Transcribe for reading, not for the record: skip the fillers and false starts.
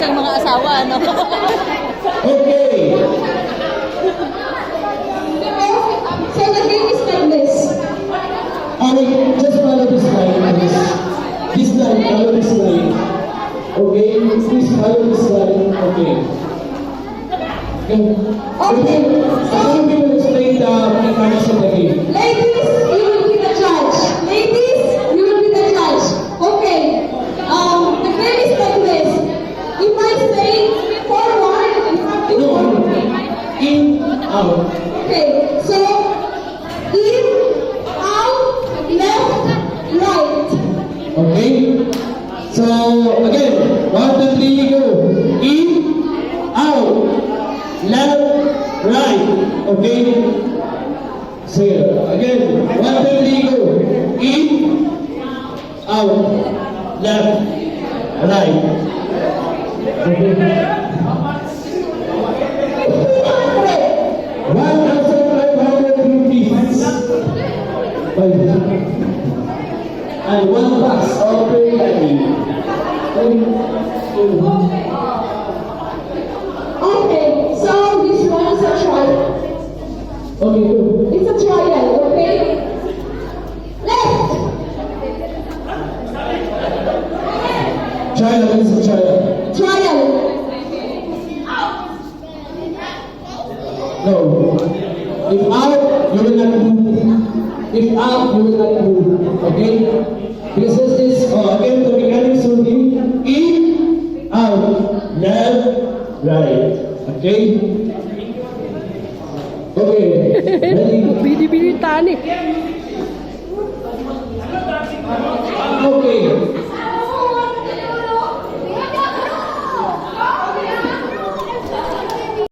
isang mga asawa, no? Okay. So the game is like this. Okay, just follow this line, please. This line, follow this line. Okay, please follow this line. Okay. Okay. How do you explain the mechanics of the game? Ladies, you will be the judge. Ladies, you will be the judge. Okay. The game is like this. If I say forward, you have to forward. In, out. Okay. So in, out, left, right. Okay? So, again, 1, 2, 3, go. In, out, left, right. Okay? So, again, 1, 2, 3, go. In, out, left, right. Okay? 1,500 rupees. And one pass. Okay, ready. Okay. So this one is a trial. Okay, go. It's a trial. Okay. Left. Trial, what is a trial? Trial. No. If out, you will not move. If out, you will not move. Okay? Because this is, again, the mechanics will be in, out, left, right. Okay? Okay. Ready? Bili-bili tani.